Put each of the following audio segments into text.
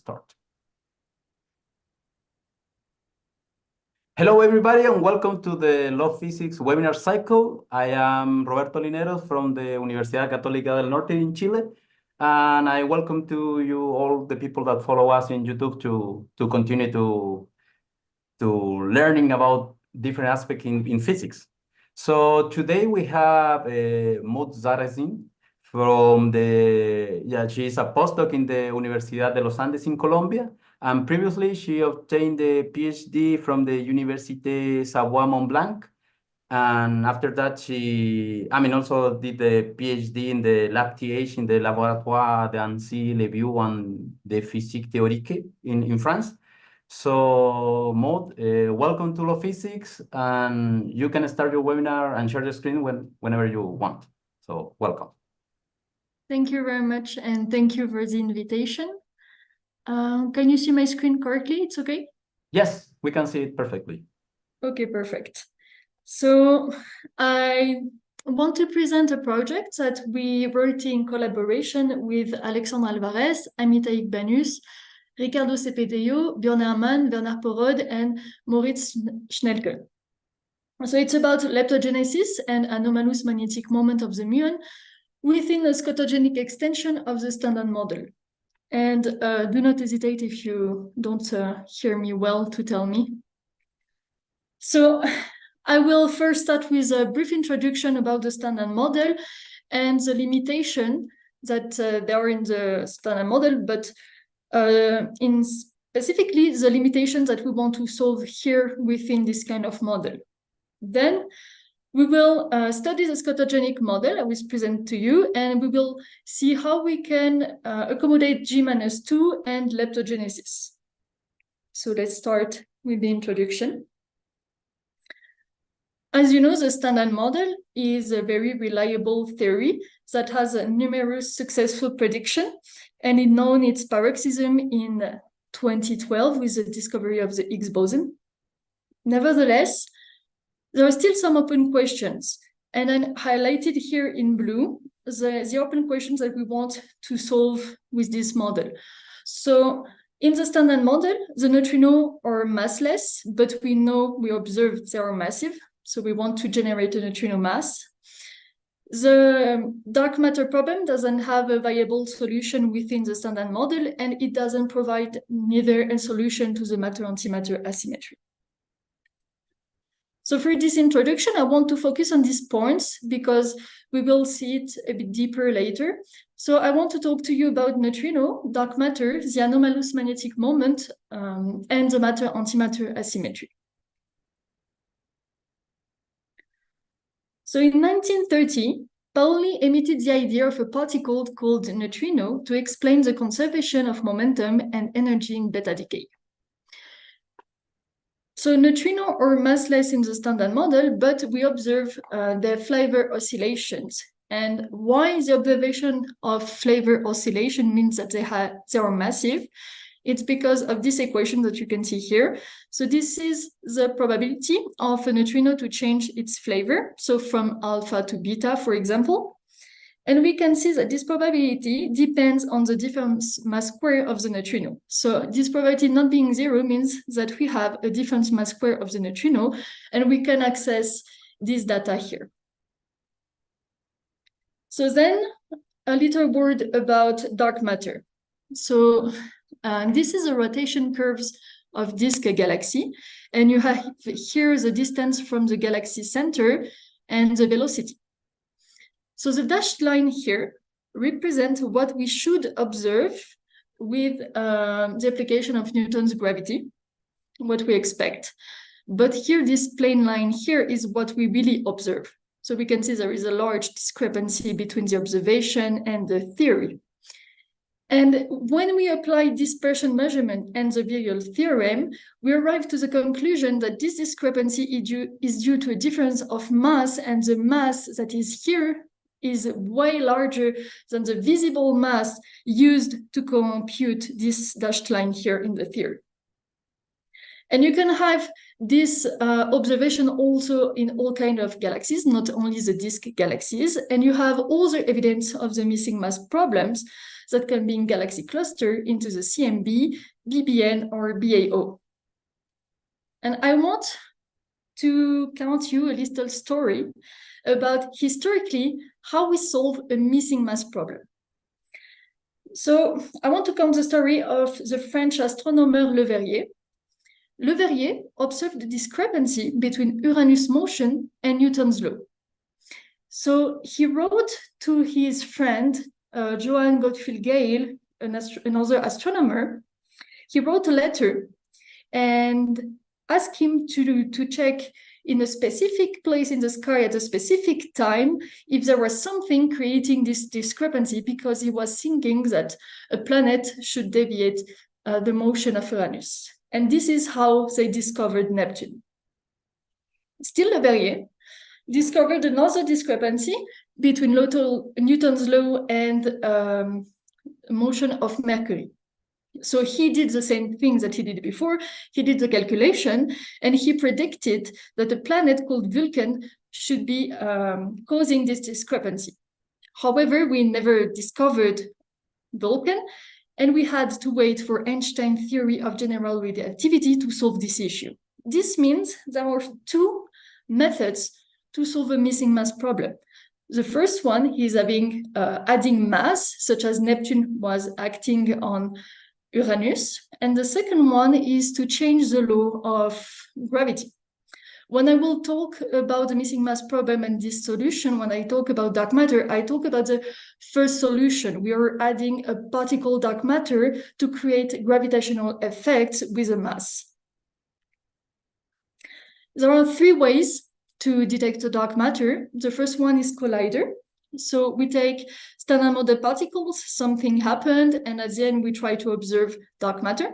start. Hello, everybody, and welcome to the Law Physics webinar cycle. I am Roberto Lineros from the Universidad Católica del Norte in Chile, and I welcome to you all the people that follow us in YouTube to continue to learning about different aspects in physics. So today we have Maud Sarazin from she's a postdoc in the Universidad de los Andes in Colombia. And previously, she obtained the PhD from the Université Savoie-Mont Blanc. And after that, she, also did the PhD in the Leptogenesis in the Laboratoire d'Annecy-le-Vieux and de Physique Théorique in France. So, Maud, welcome to Law Physics, and you can start your webinar and share the screen whenever you want. So, welcome. Thank you very much, and thank you for the invitation. Can you see my screen correctly? It's okay? Yes, we can see it perfectly. Okay, perfect. So I want to present a project that we wrote in collaboration with Alexandre Alvarez, Amit Banus, Ricardo Cepedeyo, Björn Herrmann, Werner Porod, and Moritz Schnelke. So it's about leptogenesis and anomalous magnetic moment of the muon within a scotogenic extension of the standard model. And do not hesitate if you don't hear me well to tell me. So I will first start with a brief introduction about the standard model and the limitation that there are in the standard model, but in specifically the limitations that we want to solve here within this kind of model. Then we will study the scotogenic model I will present to you, and we will see how we can accommodate g-2 and leptogenesis. So let's start with the introduction. As you know, the standard model is a very reliable theory that has a numerous successful prediction, and it known its paroxysm in 2012 with the discovery of the Higgs boson. Nevertheless, there are still some open questions, and I highlighted here in blue the open questions that we want to solve with this model. So in the standard model, the neutrino are massless, but we observe they are massive, so we want to generate a neutrino mass. The dark matter problem doesn't have a viable solution within the standard model, and it doesn't provide neither a solution to the matter-antimatter asymmetry. So for this introduction, I want to focus on these points because we will see it a bit deeper later. So I want to talk to you about neutrino, dark matter, the anomalous magnetic moment, and the matter-antimatter asymmetry. So in 1930, Pauli emitted the idea of a particle called neutrino to explain the conservation of momentum and energy in beta decay. So neutrino are massless in the standard model, but we observe their flavour oscillations. And why the observation of flavour oscillation means that they are massive? It's because of this equation that you can see here. So this is the probability of a neutrino to change its flavour, so from alpha to beta, for example. And we can see that this probability depends on the difference mass square of the neutrino. So this probability not being zero means that we have a difference mass square of the neutrino, and we can access this data here. So then a little word about dark matter. So this is the rotation curves of disk galaxy, and you have here the distance from the galaxy center and the velocity. So the dashed line here represents what we should observe with the application of Newton's gravity, what we expect. But here, this plain line here is what we really observe. So we can see there is a large discrepancy between the observation and the theory. And when we apply dispersion measurement and the virial theorem, we arrive to the conclusion that this discrepancy is due to a difference of mass, and the mass that is here is way larger than the visible mass used to compute this dashed line here in the theory. And you can have this observation also in all kinds of galaxies, not only the disk galaxies. And you have other evidence of the missing mass problems that can be in galaxy cluster into the CMB, BBN, or BAO. And I want to count you a little story about historically how we solve a missing mass problem. So I want to count the story of the French astronomer Le Verrier. Le Verrier observed the discrepancy between Uranus' motion and Newton's law. So he wrote to his friend, Johann Gottfried Gale, another astronomer. He wrote a letter and asked him to check in a specific place in the sky at a specific time if there was something creating this discrepancy, because he was thinking that a planet should deviate the motion of Uranus. And this is how they discovered Neptune. Still, Le Verrier discovered another discrepancy between Newton's law and motion of Mercury. So he did the same thing that he did before. He did the calculation, and he predicted that a planet called Vulcan should be causing this discrepancy. However, we never discovered Vulcan, and we had to wait for Einstein's theory of general radioactivity to solve this issue. This means there are two methods to solve a missing mass problem. The first one is adding mass, such as Neptune was acting on Uranus. And the second one is to change the law of gravity. When I will talk about the missing mass problem and this solution, when I talk about dark matter, I talk about the first solution. We are adding a particle dark matter to create gravitational effects with a mass. There are three ways to detect the dark matter. The first one is collider. So we take standard model particles, something happened, and at the end we try to observe dark matter.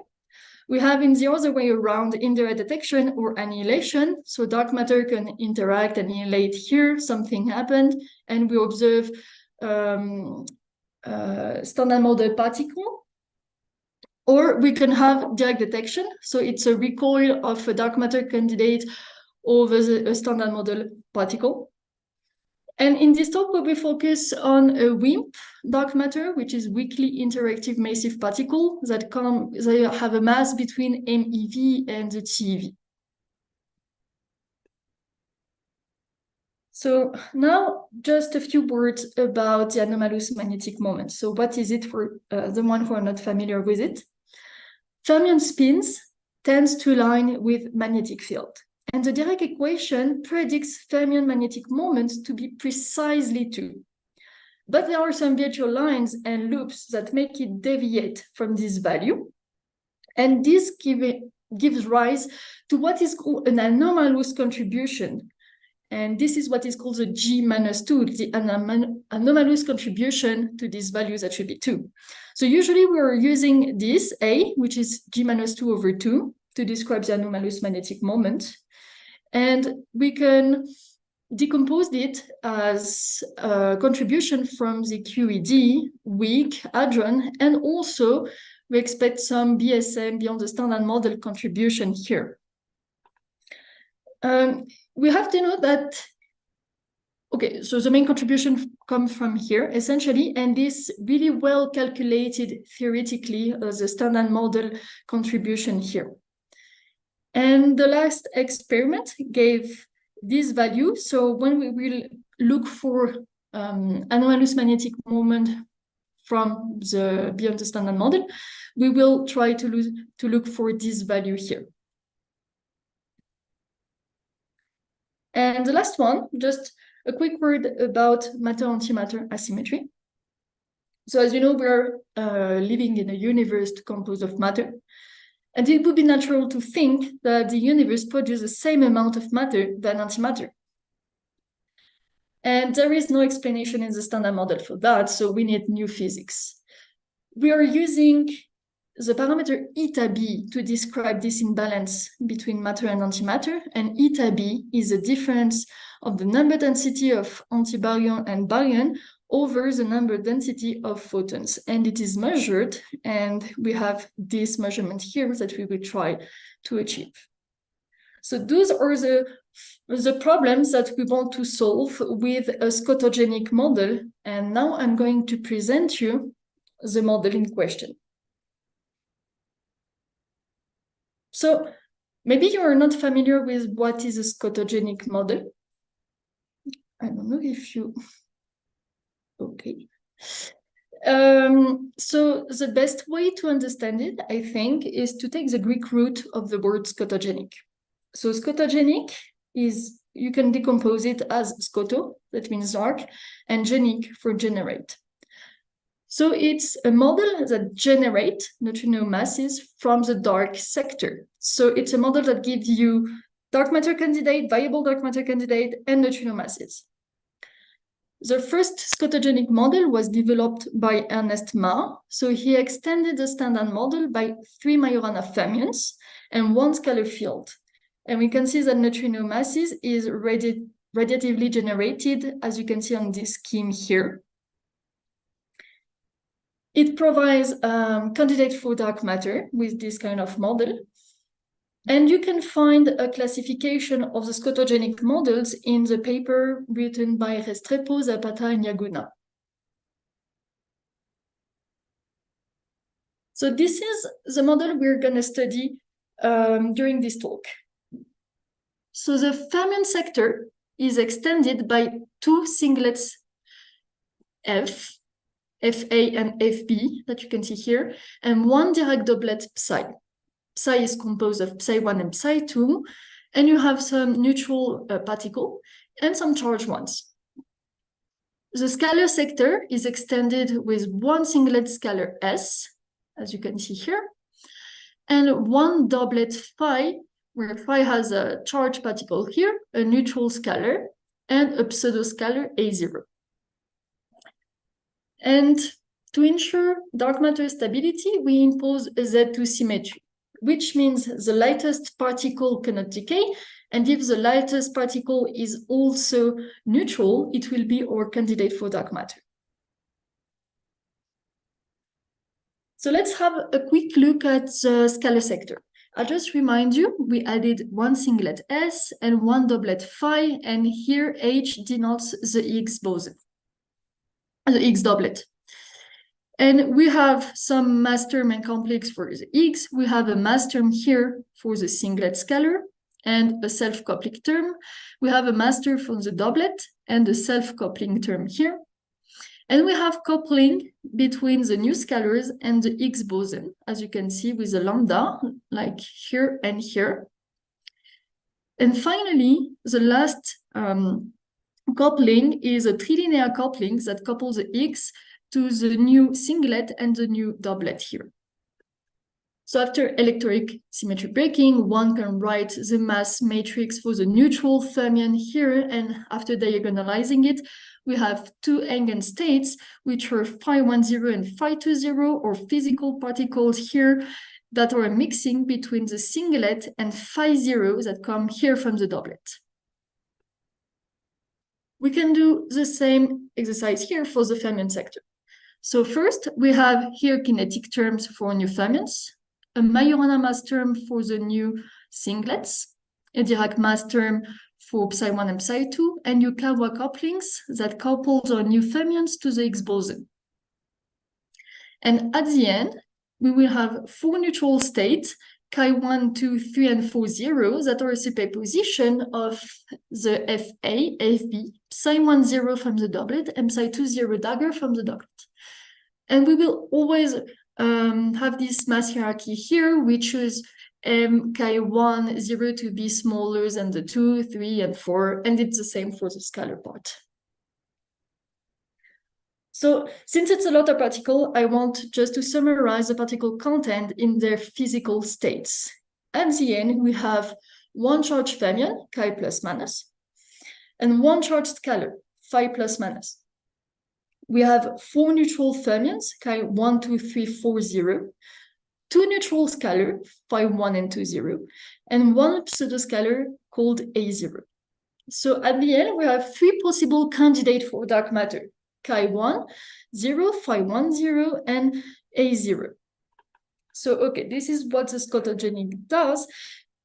We have in the other way around indirect detection or annihilation. So dark matter can interact and annihilate here, something happened, and we observe standard model particle. Or we can have direct detection. So it's a recoil of a dark matter candidate over a standard model particle. And in this talk, we will focus on a WIMP dark matter, which is weakly interactive massive particle that they have a mass between MeV and the TeV. So now just a few words about the anomalous magnetic moment. So what is it for the one who are not familiar with it? Fermion spins tends to align with magnetic field. And the Dirac equation predicts fermion magnetic moments to be precisely 2. But there are some virtual lines and loops that make it deviate from this value. And this gives rise to what is called an anomalous contribution. And this is what is called the g-2, the anomalous contribution to these values that should be 2. So usually we're using this A, which is g-2 over 2, to describe the anomalous magnetic moment. And we can decompose it as a contribution from the QED, weak, hadron, and also we expect some BSM beyond the standard model contribution here. We have to know that, okay, so the main contribution comes from here, essentially, and this really well calculated theoretically as a standard model contribution here. And the last experiment gave this value. So when we will look for anomalous magnetic moment from the beyond the standard model, we will try to look for this value here. And the last one, just a quick word about matter-antimatter asymmetry. So as you know, we're living in a universe composed of matter. And it would be natural to think that the universe produces the same amount of matter than antimatter. And there is no explanation in the standard model for that, so we need new physics. We are using the parameter eta b to describe this imbalance between matter and antimatter, and eta b is the difference of the number density of antibaryon and baryon over the number density of photons. And it is measured, and we have this measurement here that we will try to achieve. So those are the problems that we want to solve with a scotogenic model. And now I'm going to present you the model in question. So maybe you are not familiar with what is a scotogenic model. I don't know if you... Okay. So the best way to understand it, I think, is to take the Greek root of the word scotogenic. So scotogenic is, you can decompose it as scoto, that means dark, and genic for generate. So it's a model that generates neutrino masses from the dark sector. So it's a model that gives you dark matter candidate, variable dark matter candidate, and neutrino masses. The first scotogenic model was developed by Ernest Marr. So he extended the standard model by 3 Majorana fermions and 1 scalar field. And we can see that neutrino masses is radiatively generated, as you can see on this scheme here. It provides candidate for dark matter with this kind of model. And you can find a classification of the scotogenic models in the paper written by Restrepo, Zapata, and Yaguna. So this is the model we're going to study during this talk. So the fermion sector is extended by 2 singlets F, Fa and Fb that you can see here, and 1 Dirac doublet psi. Psi is composed of psi1 and psi2, and you have some neutral particle and some charged ones. The scalar sector is extended with 1 singlet scalar S, as you can see here, and 1 doublet phi, where phi has a charged particle here, a neutral scalar, and a pseudoscalar A0. And to ensure dark matter stability, we impose a Z2 symmetry, which means the lightest particle cannot decay, and if the lightest particle is also neutral, it will be our candidate for dark matter. So let's have a quick look at the scalar sector. I'll just remind you, we added 1 singlet S and 1 doublet phi, and here H denotes the Higgs boson, the Higgs doublet. And we have some mass term and complex for the Higgs. We have a mass term here for the singlet scalar and a self-coupling term. We have a mass term for the doublet and a self-coupling term here. And we have coupling between the new scalars and the Higgs boson, as you can see with the lambda, like here and here. And finally, the last coupling is a trilinear coupling that couples the Higgs to the new singlet and the new doublet here. So after electroic symmetry breaking, one can write the mass matrix for the neutral fermion here, and after diagonalizing it, we have 2 eigenstates, which are phi10 and phi20, or physical particles here that are mixing between the singlet and phi0 that come here from the doublet. We can do the same exercise here for the fermion sector. So first, we have here kinetic terms for new fermions, a Majorana mass term for the new singlets, a Dirac mass term for psi1 and psi2, and Yukawa couplings that couples our new fermions to the Higgs boson. And at the end, we will have 4 neutral states, chi1, 2, 3, and 4 zeros that are a superposition of the Fa, Fb, psi1 0 from the doublet, and psi2 0 dagger from the doublet. And we will always have this mass hierarchy here. We choose chi1, 0 to be smaller than the 2, 3, and 4, and it's the same for the scalar part. So since it's a lot of particle, I want just to summarize the particle content in their physical states. At the end, we have 1 charged fermion, chi plus minus, and 1 charged scalar, phi plus minus. We have 4 neutral fermions, chi 1, 2, 3, 4, 0, 2 neutral scalar, phi 1 and 2, 0, and 1 pseudoscalar called A0. So at the end, we have 3 possible candidates for dark matter. chi1, 0, phi1, 0, and a0. So, okay, this is what the scotogenic does,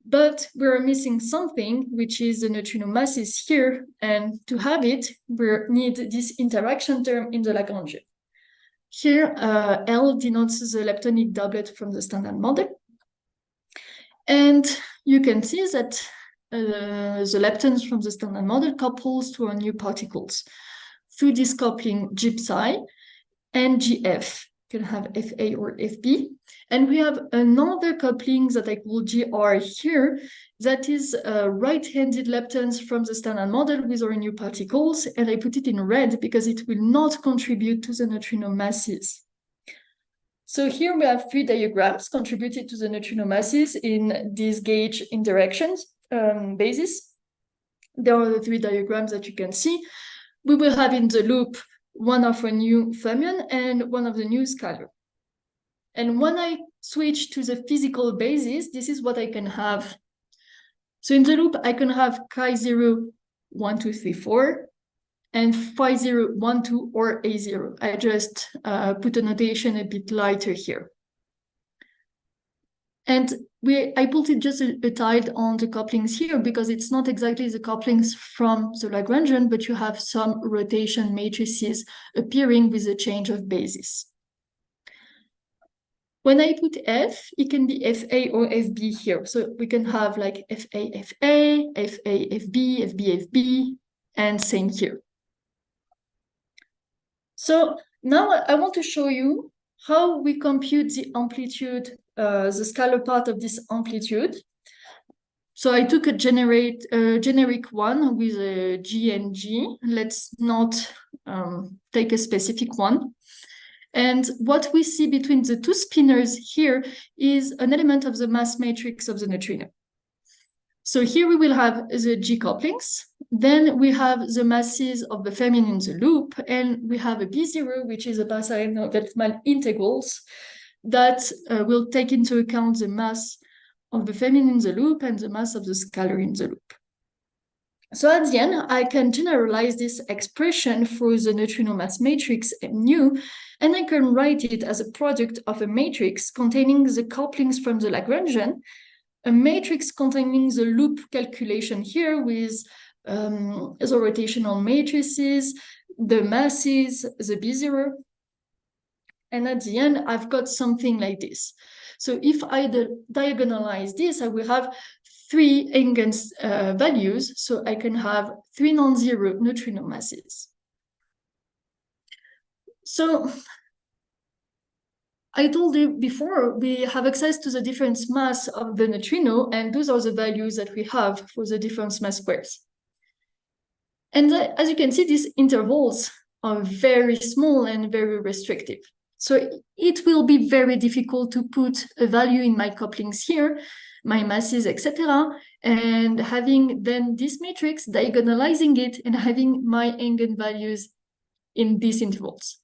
but we're missing something, which is the neutrino masses here. And to have it, we need this interaction term in the Lagrangian. Here, L denotes the leptonic doublet from the standard model. And you can see that the leptons from the standard model couples to our new particles through this coupling G psi and GF. You can have FA or FB. And we have another coupling that I call GR here, that is right-handed leptons from the standard model with our new particles, and I put it in red because it will not contribute to the neutrino masses. So here we have 3 diagrams contributed to the neutrino masses in these gauge interactions basis. There are the 3 diagrams that you can see. We will have in the loop one of a new fermion and one of the new scalar. And when I switch to the physical basis, this is what I can have. So in the loop, I can have chi0, 1, 2, 3, 4, and phi0, 1, 2, or a0. I just put a notation a bit lighter here. And I put it just a tilde on the couplings here because it's not exactly the couplings from the Lagrangian, but you have some rotation matrices appearing with a change of basis. When I put F, it can be FA or FB here. So we can have like FA, FA, FA, FB, FB, FB, and same here. So now I want to show you how we compute the amplitude, the scalar part of this amplitude. So I took a generic one with a G and G. Let's not take a specific one. And what we see between the 2 spinors here is an element of the mass matrix of the neutrino. So here we will have the G couplings, then we have the masses of the fermion in the loop, and we have a B0, which is a Baryon-Weltman integrals that will take into account the mass of the fermion in the loop and the mass of the scalar in the loop. So at the end, I can generalize this expression for the neutrino mass matrix mu, and I can write it as a product of a matrix containing the couplings from the Lagrangian, a matrix containing the loop calculation here with the rotational matrices, the masses, the B0. And at the end, I've got something like this. So if I diagonalize this, I will have 3 eigenvalues values, so I can have 3 non-zero neutrino masses. So I told you before, we have access to the difference mass of the neutrino, and those are the values that we have for the difference mass squares. And as you can see, these intervals are very small and very restrictive. So it will be very difficult to put a value in my couplings here, my masses, etc., and having then this matrix, diagonalizing it, and having my eigenvalues in these intervals.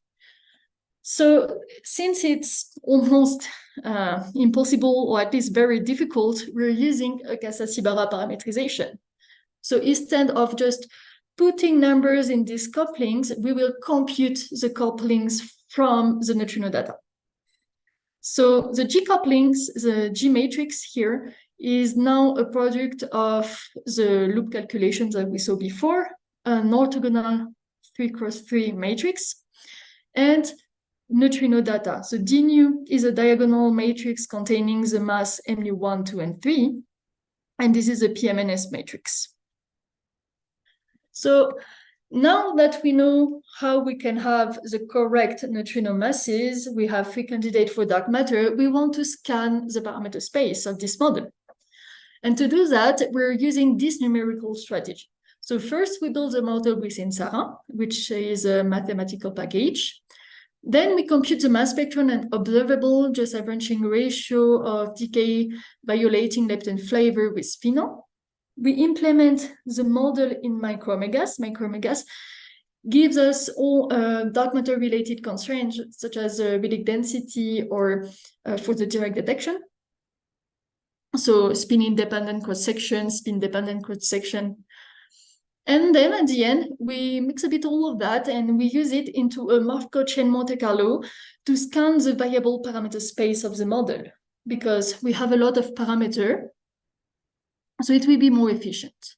So since it's almost impossible, or at least very difficult, we're using a Casasibara parametrization. So instead of just putting numbers in these couplings, we will compute the couplings from the neutrino data. So the G couplings, the G matrix here, is now a product of the loop calculations that we saw before, an orthogonal 3x3 matrix, and neutrino data. So D nu is a diagonal matrix containing the mass mu1, 2, and 3, and this is a PMNS matrix. So now that we know how we can have the correct neutrino masses, we have 3 candidates for dark matter, we want to scan the parameter space of this model. And to do that, we're using this numerical strategy. So first, we build a model within Sarazin, which is a mathematical package. Then we compute the mass spectrum and observable just averaging ratio of decay, violating, lepton flavor with phenol. We implement the model in micro-omegas. Micro-omegas gives us all dark matter related constraints, such as Billig density or for the direct detection. So spin independent cross-section, spin dependent cross-section. And then at the end, we mix a bit all of that and we use it into a Markov chain Monte Carlo to scan the variable parameter space of the model, because we have a lot of parameter, so it will be more efficient.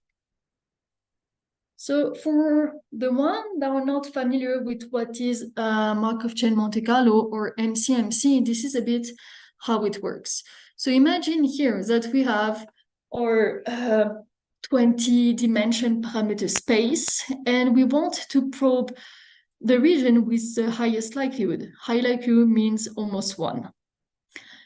So for the one that are not familiar with what is Markov chain Monte Carlo or MCMC, this is a bit how it works. So imagine here that we have our 20-dimension parameter space, and we want to probe the region with the highest likelihood. High likelihood means almost 1.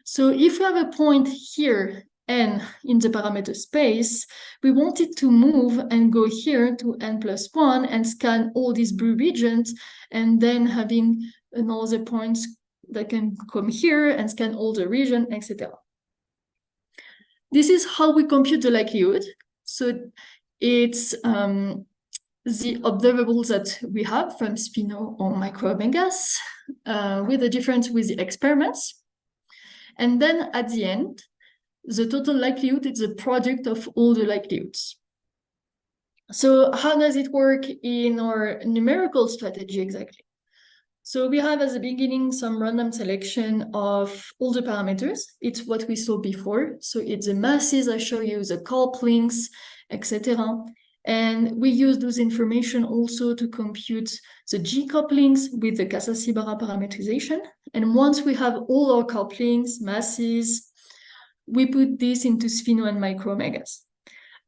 So if we have a point here, n, in the parameter space, we want it to move and go here to n+1 and scan all these blue regions, and then having another points that can come here and scan all the region, etc. This is how we compute the likelihood. So it's the observables that we have from Spino or micro-omegas with the difference with the experiments. And then at the end, the total likelihood is the product of all the likelihoods. So how does it work in our numerical strategy exactly? So we have at the beginning some random selection of all the parameters. It's what we saw before. So it's the masses, I show you the couplings, etc. And we use those information also to compute the G couplings with the Casasi-Bara parametrization. And once we have all our couplings, masses, we put this into Spino and micro-omegas.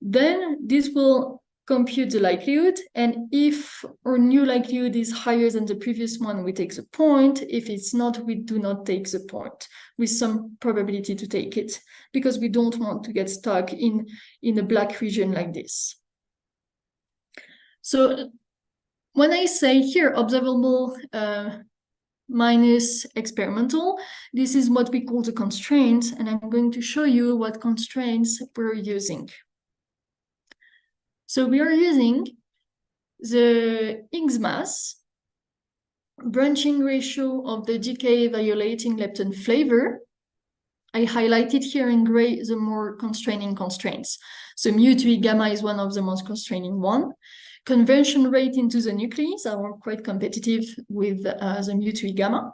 Then this will compute the likelihood, and if our new likelihood is higher than the previous one, we take the point. If it's not, we do not take the point, with some probability to take it, because we don't want to get stuck in a black region like this. So when I say here observable minus experimental, this is what we call the constraints, and I'm going to show you what constraints we're using. So we are using the Higgs mass, branching ratio of the decay violating lepton flavor. I highlighted here in gray the more constraining constraints. So mu2 gamma is one of the most constraining one. Conversion rate into the nucleus are quite competitive with the mu2 gamma.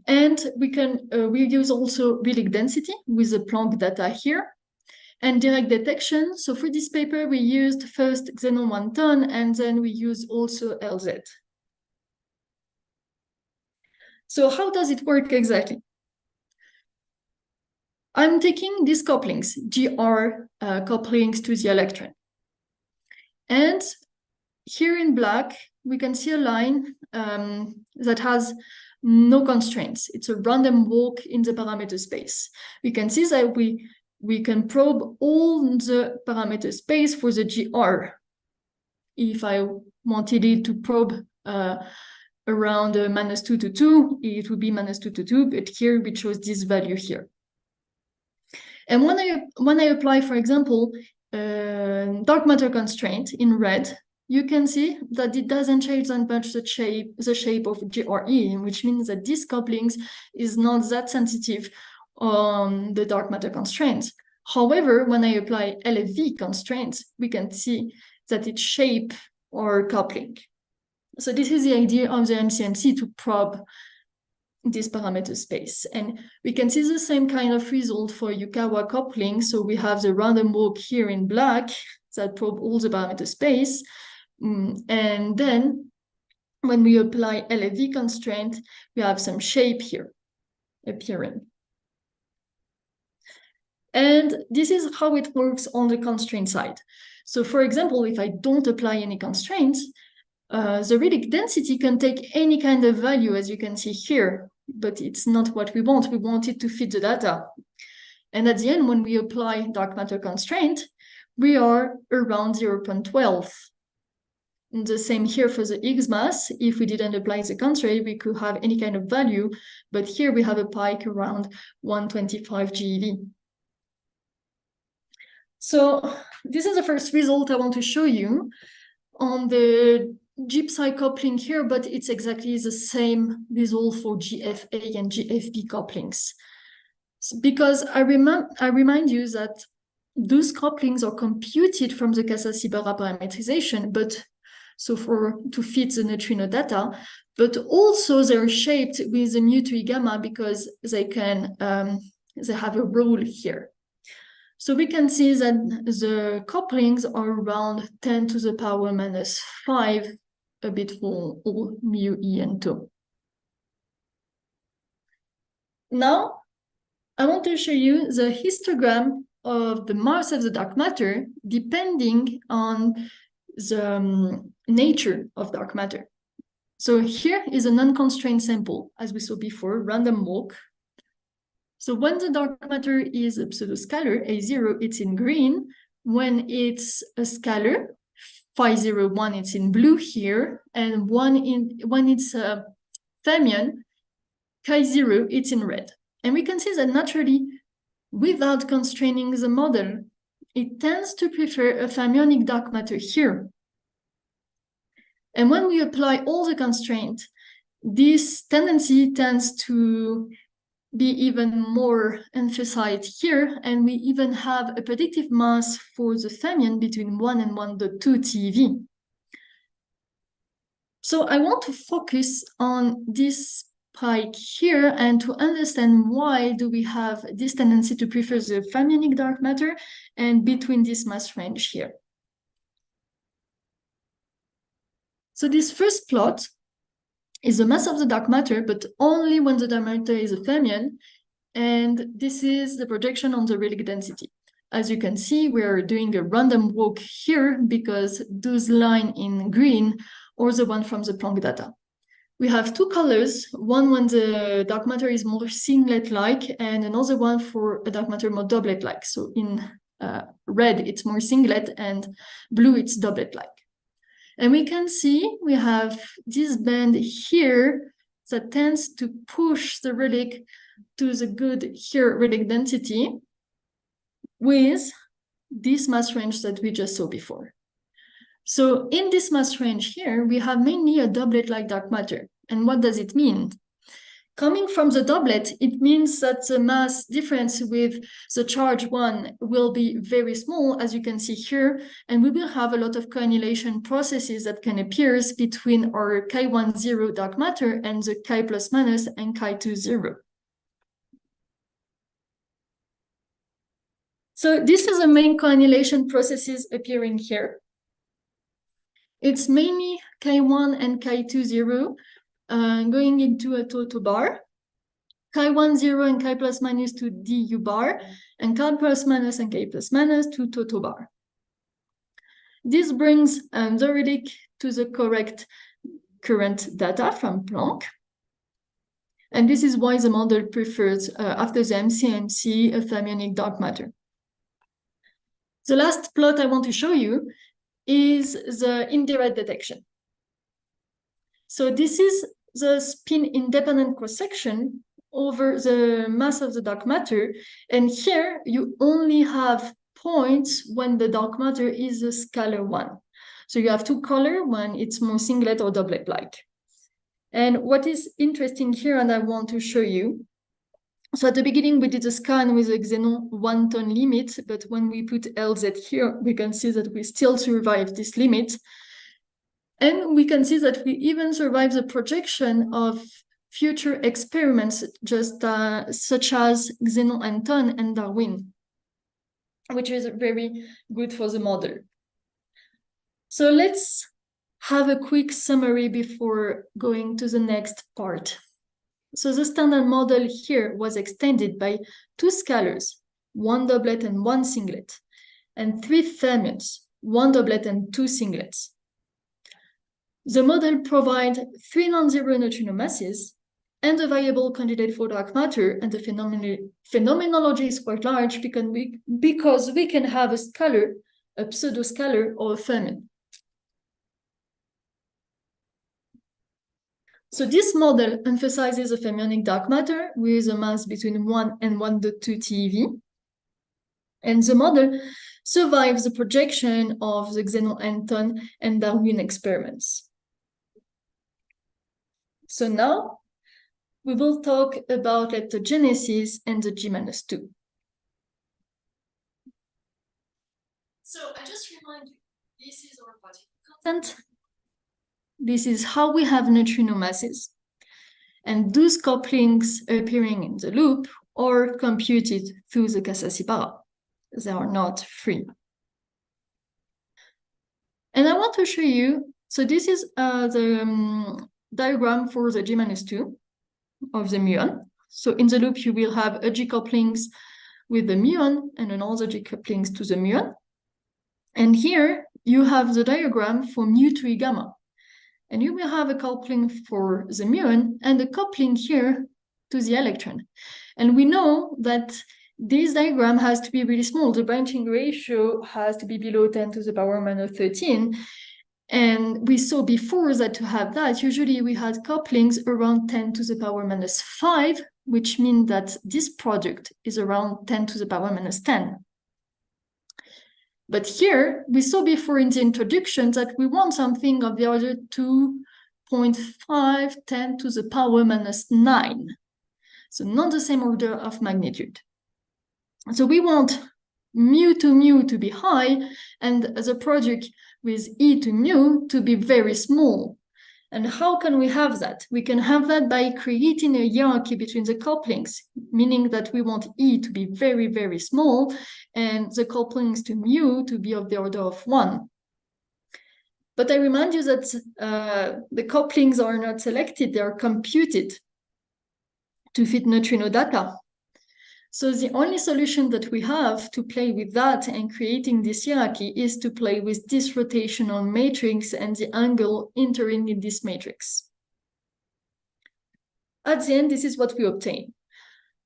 And we use also relic density with the Planck data here. And direct detection. So for this paper, we used first xenon 1 ton, and then we used also LZ. So how does it work exactly? I'm taking these couplings, GR couplings to the electron. And here in black, we can see a line that has no constraints. It's a random walk in the parameter space. We can see that we can probe all the parameter space for the GR. If I wanted it to probe around -2 to 2, it would be -2 to 2, but here we chose this value here. And when I apply, for example, dark matter constraint in red, you can see that it doesn't change that much the shape of GRE, which means that this couplings is not that sensitive on the dark matter constraints. However, when I apply LFV constraints, we can see that it shapes our coupling. So this is the idea of the MCMC to probe this parameter space. And we can see the same kind of result for Yukawa coupling. So we have the random walk here in black that probe all the parameter space. And then when we apply LFV constraint, we have some shape here appearing. And this is how it works on the constraint side. So for example, if I don't apply any constraints, the relic density can take any kind of value, as you can see here, but it's not what we want. We want it to fit the data. And at the end, when we apply dark matter constraint, we are around 0.12. And the same here for the Higgs mass. If we didn't apply the constraint, we could have any kind of value, but here we have a pike around 125 GeV. So this is the first result I want to show you on the G-psi coupling here, but it's exactly the same result for GFA and GFB couplings. So because I remind you that those couplings are computed from the Casa-Sibera parametrization, but so to fit the neutrino data, but also they're shaped with the mu2 gamma because they can they have a role here. So we can see that the couplings are around 10 to the power minus 5, a bit for all mu e and 2. Now, I want to show you the histogram of the mass of the dark matter depending on the nature of dark matter. So here is an unconstrained sample, as we saw before, random walk. So when the dark matter is a pseudoscalar, A0, it's in green. When it's a scalar, phi 0, 1, it's in blue here. And when it's a fermion, chi 0, it's in red. And we can see that naturally, without constraining the model, it tends to prefer a fermionic dark matter here. And when we apply all the constraints, this tendency tends to be even more emphasized here, and we even have a predictive mass for the fermion between 1 and 1.2 TeV. So I want to focus on this spike here and to understand why do we have this tendency to prefer the fermionic dark matter and between this mass range here. So this first plot is the mass of the dark matter, but only when the dark matter is a fermion, and this is the projection on the relic density. As you can see, we are doing a random walk here because those lines in green are the one from the Planck data. We have two colors, one when the dark matter is more singlet-like, and another one for a dark matter more doublet-like. So in red, it's more singlet, and blue, it's doublet-like. And we can see we have this band here that tends to push the relic to the good here relic density with this mass range that we just saw before. So in this mass range here, we have mainly a doublet-like dark matter. And what does it mean? Coming from the doublet, it means that the mass difference with the charge 1 will be very small, as you can see here, and we will have a lot of coannulation processes that can appear between our chi10 dark matter and the chi plus minus and chi20. So this is the main coannulation processes appearing here. It's mainly chi1 and chi20 going into a toto bar, chi10 and chi plus minus to du bar, and chi plus minus and chi plus minus to toto bar. This brings the relic to the correct current data from Planck. And this is why the model prefers, after the MCMC, a fermionic dark matter. The last plot I want to show you is the indirect detection. So this is the spin-independent cross-section over the mass of the dark matter. And here you only have points when the dark matter is a scalar one. So you have two colors when it's more singlet or doublet-like. And what is interesting here, and I want to show you, so at the beginning, we did a scan with a xenon 1 ton limit, but when we put LZ here, we can see that we still survive this limit. And we can see that we even survive the projection of future experiments, just such as xenon and ton and Darwin, which is very good for the model. So let's have a quick summary before going to the next part. So the standard model here was extended by two scalars, one doublet and one singlet, and three fermions, one doublet and two singlets. The model provides three non-zero neutrino masses and a viable candidate for dark matter, and the phenomenology is quite large because we can have a scalar, a pseudoscalar, or a fermion. So this model emphasizes a fermionic dark matter with a mass between 1 and 1.2 TeV. And the model survives the projection of the xenon and ton and Darwin experiments. So now we will talk about leptogenesis and the g-2. So I just remind you, this is our particle constant. This is how we have neutrino masses. And those couplings appearing in the loop are computed through the Cassassipara. They are not free. And I want to show you, so this is the diagram for the G-2 of the muon. So in the loop, you will have a G couplings with the muon and another G couplings to the muon. And here you have the diagram for mu to E gamma. And you will have a coupling for the muon and a coupling here to the electron. And we know that this diagram has to be really small. The branching ratio has to be below 10 to the power minus 13. And we saw before that to have that, usually we had couplings around 10 to the power minus 5, which means that this product is around 10 to the power minus 10. But here, we saw before in the introduction that we want something of the order 2.5, 10 to the power minus 9. So not the same order of magnitude. So we want mu to be high and the product with E to mu to be very small. And how can we have that? We can have that by creating a hierarchy between the couplings, meaning that we want E to be very, very small and the couplings to mu to be of the order of 1. But I remind you that the couplings are not selected, they are computed to fit neutrino data. So the only solution that we have to play with that and creating this hierarchy is to play with this rotational matrix and the angle entering in this matrix. At the end, this is what we obtain.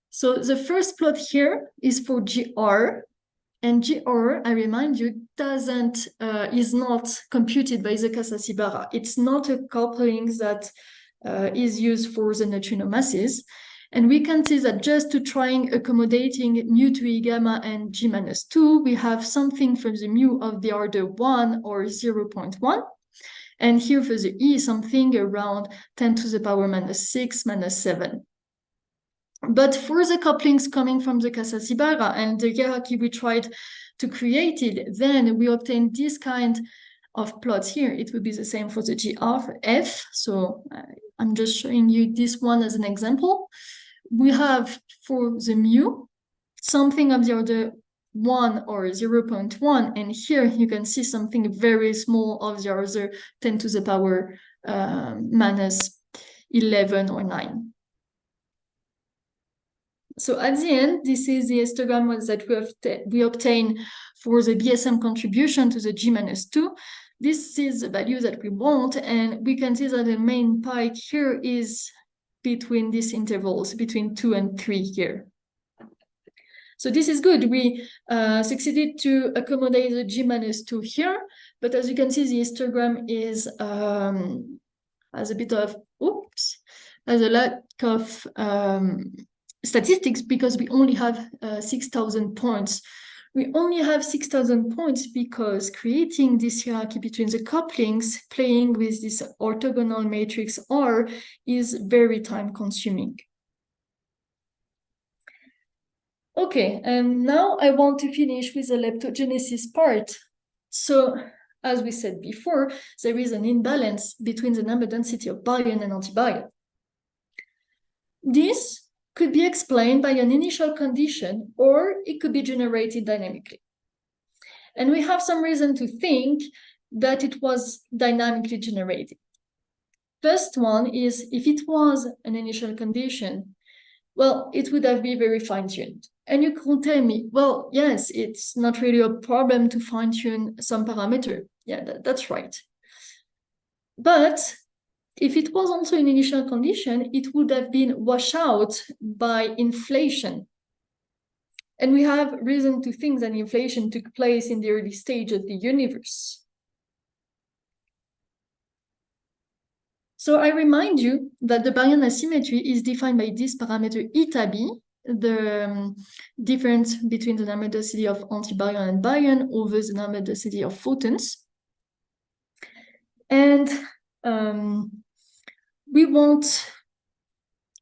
So the first plot here is for GR, and GR, I remind you, is not computed by the Cassassipara. It's not a coupling that is used for the neutrino masses. And we can see that just to trying accommodating mu to E gamma and G-2, we have something for the mu of the order 1 or 0.1. And here for the E, something around 10 to the power minus 6, minus 7. But for the couplings coming from the Cassassipara and the hierarchy we tried to create it, then we obtained this kind of plots here. It would be the same for the GF. So I'm just showing you this one as an example. We have for the mu something of the order 1 or 0.1, and here you can see something very small of the order 10 to the power minus 11 or 9. So at the end, this is the histogram that we obtain for the BSM contribution to the G-2. This is the value that we want, and we can see that the main pike here is between these intervals, between 2 and 3 here. So this is good. We succeeded to accommodate the G-2 here, but as you can see, the histogram is has a bit of, has a lack of statistics because we only have 6,000 points. We only have 6,000 points because creating this hierarchy between the couplings, playing with this orthogonal matrix R is very time consuming. Okay, and now I want to finish with the leptogenesis part. So, as we said before, there is an imbalance between the number density of baryon and antibaryon. This could be explained by an initial condition, or it could be generated dynamically. And we have some reason to think that it was dynamically generated. First one is, if it was an initial condition, well, it would have been very fine-tuned. And you could tell me, well, yes, it's not really a problem to fine-tune some parameter. Yeah, that's right. But if it was also an initial condition, it would have been washed out by inflation. And we have reason to think that inflation took place in the early stage of the universe. So I remind you that the baryon asymmetry is defined by this parameter eta b, the difference between the number density of antibaryon and baryon over the number density of photons. And we want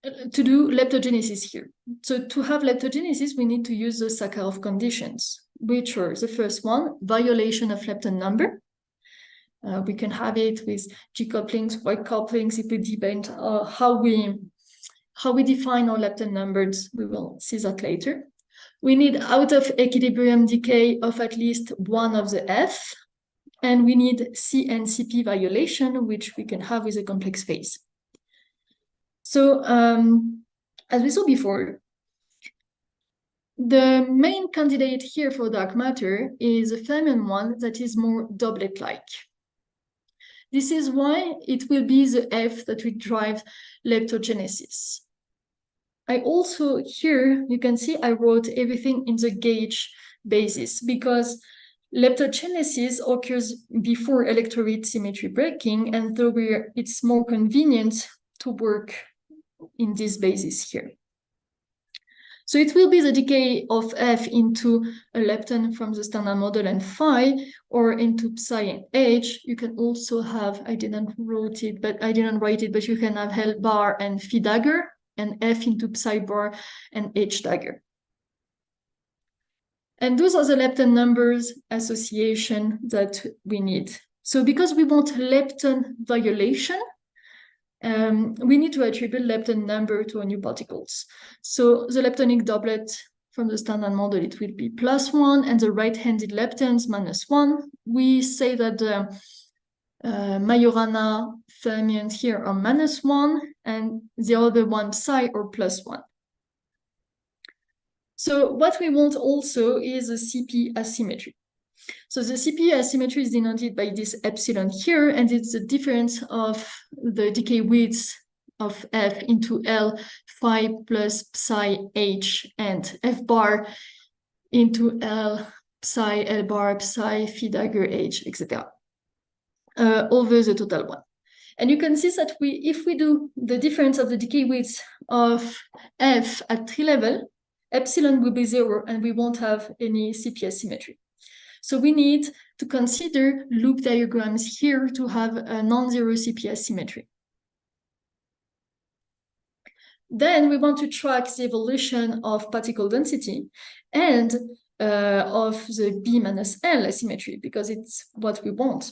to do leptogenesis here. So to have leptogenesis, we need to use the Sakharov conditions. which are the first one, violation of lepton number. We can have it with G couplings, Y couplings. It will depend how we define our lepton numbers. We will see that later. We need out of equilibrium decay of at least one of the F, and we need C and CP violation, which we can have with a complex phase. So as we saw before, the main candidate here for dark matter is a fermion one that is more doublet-like. This is why it will be the F that will drive leptogenesis. I also, here, you can see I wrote everything in the gauge basis because leptogenesis occurs before electrolyte symmetry breaking, and so it's more convenient to work in this basis here. So it will be the decay of F into a lepton from the standard model and phi, or into psi and H. You can also have, I didn't write it, but you can have L bar and phi dagger, and F into psi bar and H dagger. And those are the lepton numbers association that we need. So because we want lepton violation, we need to attribute lepton number to our new particles. So the leptonic doublet from the standard model, it will be +1, and the right-handed leptons -1. We say that the Majorana fermions here are -1, and the other one psi or +1. So what we want also is a CP asymmetry. So the CP asymmetry is denoted by this epsilon here, and it's the difference of the decay width of F into L phi plus psi H, and F bar into L psi L bar psi phi dagger H, etc. Over the total one. And you can see that if we do the difference of the decay width of F at 3 level, epsilon will be 0, and we won't have any CP asymmetry. So we need to consider loop diagrams here to have a non-zero CP asymmetry. Then we want to track the evolution of particle density and of the B minus L asymmetry, because it's what we want.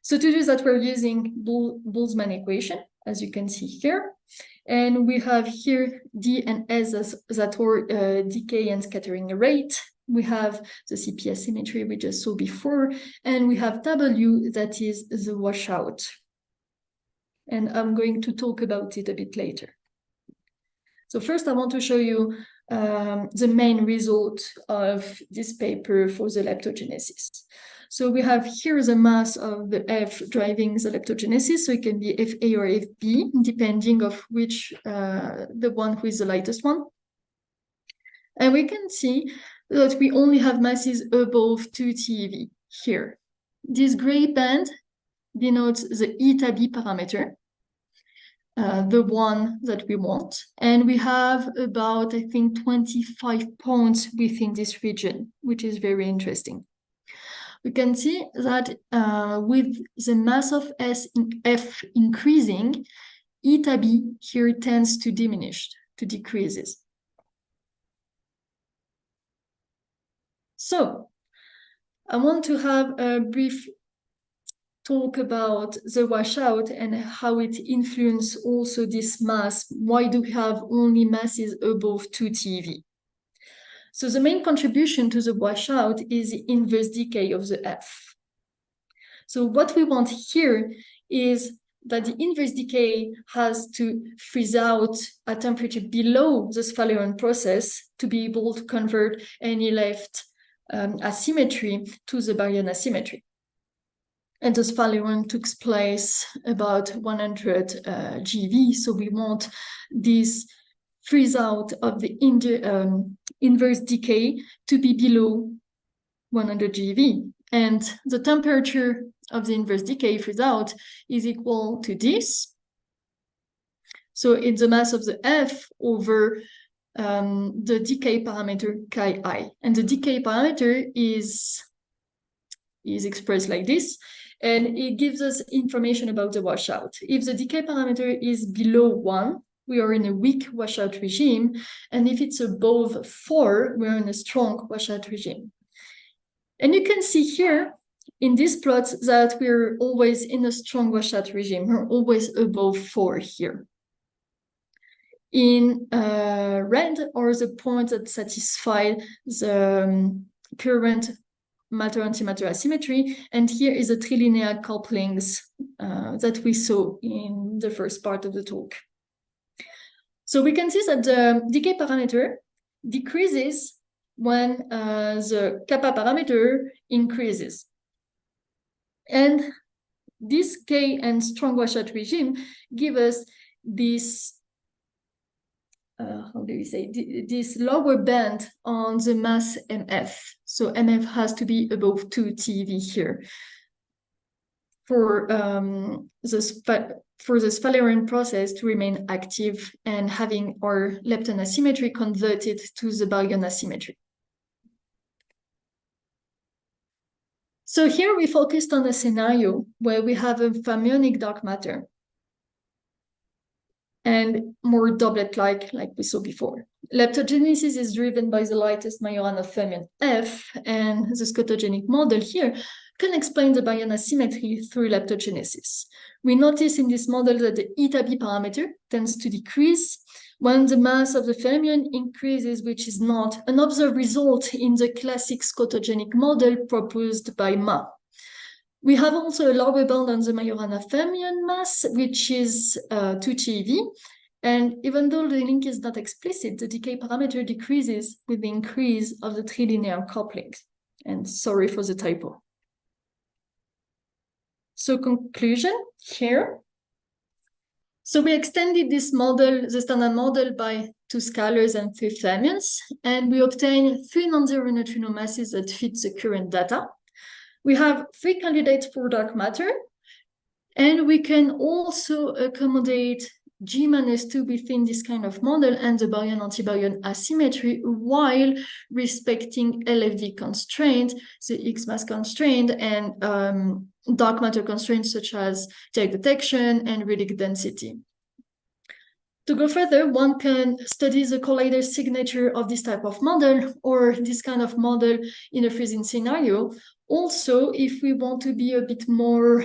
So to do that, we're using Boltzmann equation, as you can see here. And we have here D and S that are decay and scattering rate. We have the CP asymmetry we just saw before, and we have W that is the washout. And I'm going to talk about it a bit later. So first I want to show you the main result of this paper for the leptogenesis. So we have here the mass of the F driving the leptogenesis, so it can be Fa or Fb, depending of which the one who is the lightest one. And we can see that we only have masses above 2 TeV here. This gray band denotes the eta B parameter, the one that we want. And we have about, I think, 25 points within this region, which is very interesting. We can see that with the mass of F increasing, eta B here tends to diminish, to decreases. So I want to have a brief talk about the washout and how it influences also this mass. Why do we have only masses above 2 TeV? So the main contribution to the washout is the inverse decay of the F. So what we want here is that the inverse decay has to freeze out at temperature below the Sphalerone process to be able to convert any left asymmetry to the baryon asymmetry. And the Sphalerone took place about 100 GeV, so we want this freeze out of the inverse decay to be below 100 GeV. And the temperature of the inverse decay freeze out is equal to this. So it's the mass of the F over the decay parameter chi. And the decay parameter is expressed like this, and it gives us information about the washout. If the decay parameter is below 1, we are in a weak washout regime. And if it's above 4, we're in a strong washout regime. And you can see here in this plot that we're always in a strong washout regime. We're always above 4 here. In red are the points that satisfy the current matter-antimatter asymmetry. And here is the trilinear couplings that we saw in the first part of the talk. So we can see that the decay parameter decreases when the kappa parameter increases. And this K and strong washout regime give us this, how do you say, this lower band on the mass MF. So MF has to be above 2 TeV here for the Spalerian process to remain active and having our lepton asymmetry converted to the baryon asymmetry. So here we focused on a scenario where we have a fermionic dark matter and more doublet-like we saw before. Leptogenesis is driven by the lightest Majorana fermion F, and the scotogenic model here can explain the baryon asymmetry through leptogenesis. We notice in this model that the eta B parameter tends to decrease when the mass of the fermion increases, which is not an observed result in the classic scotogenic model proposed by Ma. We have also a lower bound on the Majorana fermion mass, which is 2 TeV. And even though the link is not explicit, the decay parameter decreases with the increase of the trilinear couplings. And sorry for the typo. So conclusion here. So we extended this model, the standard model, by 2 scalars and 3 fermions, and we obtained 3 non-zero neutrino masses that fit the current data. We have 3 candidates for dark matter, and we can also accommodate g-2 within this kind of model and the baryon-antibaryon asymmetry while respecting LFD constraint, the X-mass constraint, and dark matter constraints such as direct detection and relic density. To go further, one can study the collider signature of this type of model or this kind of model in a freezing scenario. Also, if we want to be a bit more,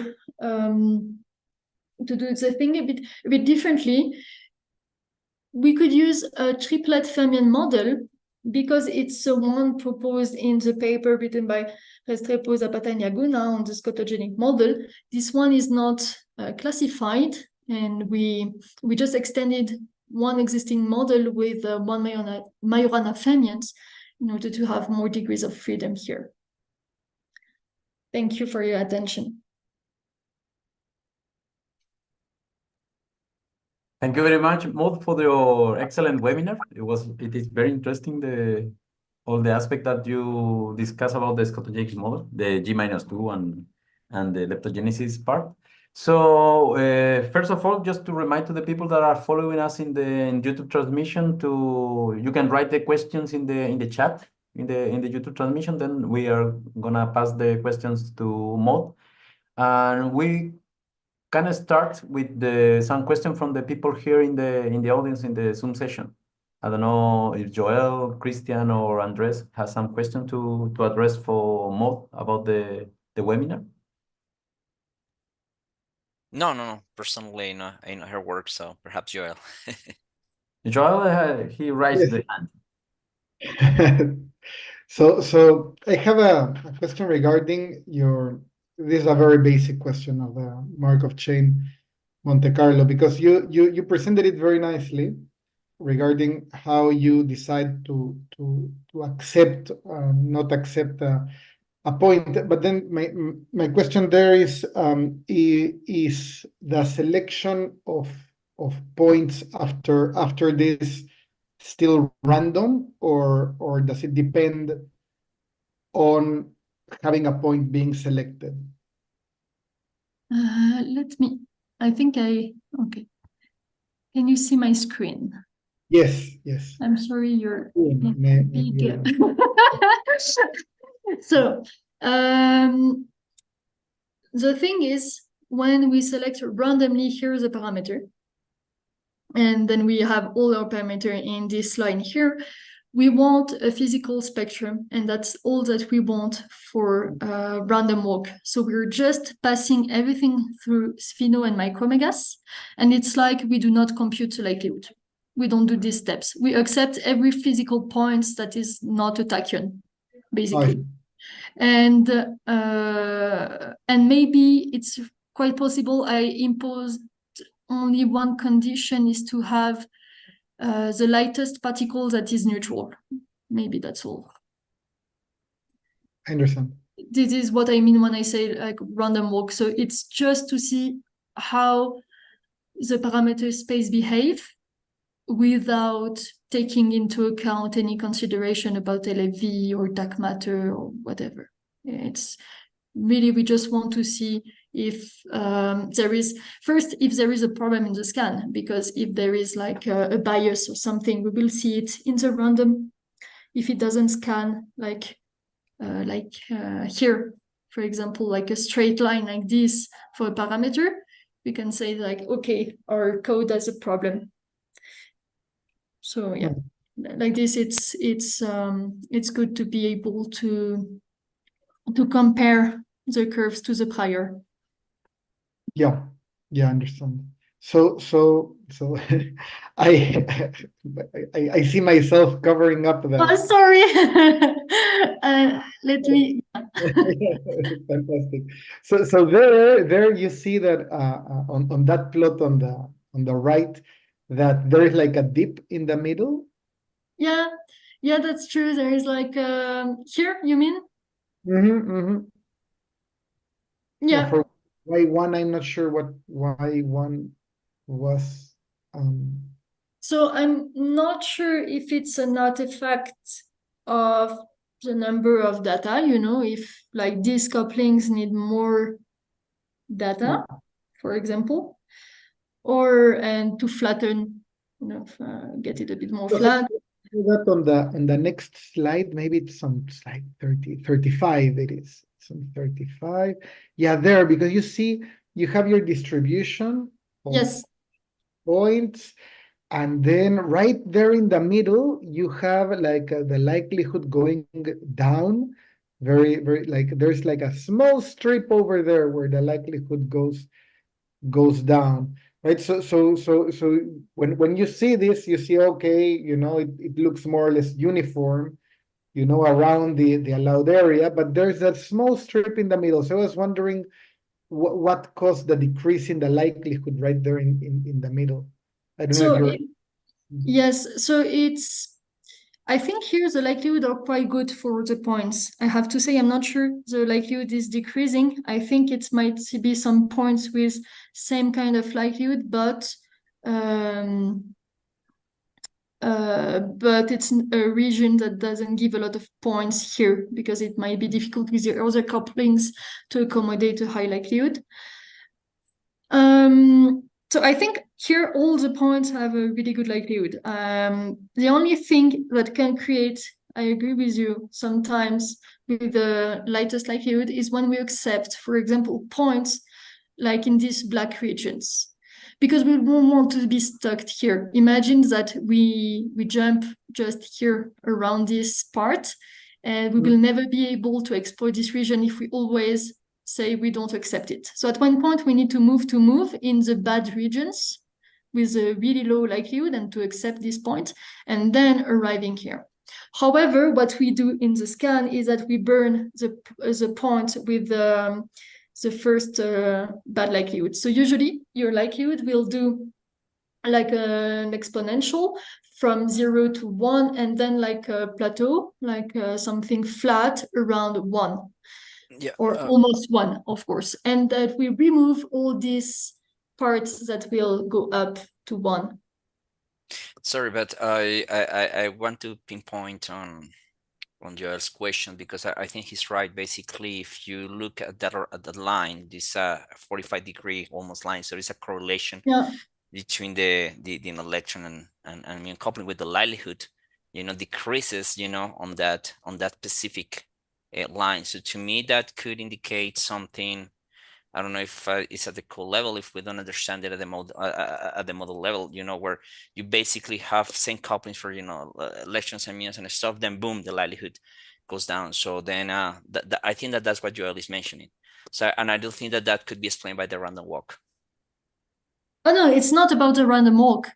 to do the thing a bit differently, we could use a triplet fermion model because it's the one proposed in the paper written by Restrepo, Zapata, and Yaguna on the scotogenic model. This one is not classified, and we just extended one existing model with 1 Majorana fermions in order to have more degrees of freedom here. Thank you for your attention. Thank you very much, Maud, for your excellent webinar. It is very interesting, all the aspect that you discuss about the scotogenic model, the g-2 and the leptogenesis part. So first of all, just to remind to the people that are following us in the YouTube transmission, you can write the questions in the chat in the YouTube transmission. Then we are gonna pass the questions to Maud, and we can start with some question from the people here in the audience in the Zoom session. I don't know if Joel, Christian, or Andres has some question to address for Maud about the webinar. No. Personally, no, I know her work, so perhaps Joel. Joel, he raised the hand. So I have a question regarding this is a very basic question of the Markov chain Monte Carlo, because you presented it very nicely regarding how you decide to accept, not accept a point. But then my question there is the selection of points after this still random, or does it depend on having a point being selected? Okay. Can you see my screen? Yes. I'm sorry, you're big. So the thing is, when we select randomly, here's a parameter. And then we have all our parameter in this line here. We want a physical spectrum, and that's all that we want for random walk. So we're just passing everything through spheno and micromegas, and it's like we do not compute the likelihood. We don't do these steps. We accept every physical point that is not a tachyon, basically. And maybe it's quite possible I imposed only one condition, is to have the lightest particle that is neutral. Maybe that's all. I understand. This is what I mean when I say like random walk. So it's just to see how the parameter space behave without taking into account any consideration about LFV or dark matter or whatever. It's really, we just want to see if there is, first, if there is a problem in the scan, because if there is like a bias or something, we will see it in the random. If it doesn't scan like here, for example, like a straight line like this for a parameter, we can say like, okay, our code has a problem. So yeah, like this, it's good to be able to compare the curves to the prior. Yeah, I understand. So I see myself covering up the. Oh, sorry. Let me. Fantastic. So there you see that on that plot on the right, that there is like a dip in the middle. Yeah, that's true. There is like here, you mean? Yeah. For Y1, I'm not sure what Y1 was. So I'm not sure if it's an artifact of the number of data, if like these couplings need more data, for example, and to flatten, get it a bit more flat. That on the next slide, maybe it's on slide 35, it is. It's on 35. Yeah, there, because you see, you have your distribution of Yes. points, and then right there in the middle, you have like the likelihood going down, very, very, like there's like a small strip over there where the likelihood goes down. Right, so when you see this, you see, okay, it looks more or less uniform, around the allowed area, but there's that small strip in the middle. So I was wondering what caused the decrease in the likelihood right there in the middle. I don't know if you're. Yes, so I think here the likelihood are quite good for the points. I have to say, I'm not sure the likelihood is decreasing. I think it might be some points with same kind of likelihood, but it's a region that doesn't give a lot of points here, because it might be difficult with the other couplings to accommodate a high likelihood. So I think here all the points have a really good likelihood. The only thing that can create, I agree with you, sometimes with the lightest likelihood is when we accept, for example, points like in these black regions, because we don't want to be stuck here. Imagine that we jump just here around this part, and we will never be able to exploit this region if we always say we don't accept it. So at one point, we need to move in the bad regions with a really low likelihood and to accept this point, and then arriving here. However, what we do in the scan is that we burn the point with the first bad likelihood. So usually your likelihood will do like an exponential from 0 to 1, and then like a plateau, like something flat around 1. Yeah, or almost 1, of course, and that we remove all these parts that will go up to 1. Sorry, but I want to pinpoint on Joel's question, because I think he's right. Basically, if you look at that line, this 45-degree almost line, so there's a correlation between the electron and muon coupling with the likelihood, decreases, on that specific line. So to me, that could indicate something I don't know if it's at the code level, if we don't understand it at the model level, you know, where you basically have same couplings for, you know, leptons and muons and stuff, then boom, the likelihood goes down. So then I think that's what Joel is mentioning. So, and I do think that could be explained by the random walk. Oh no, it's not about a random walk.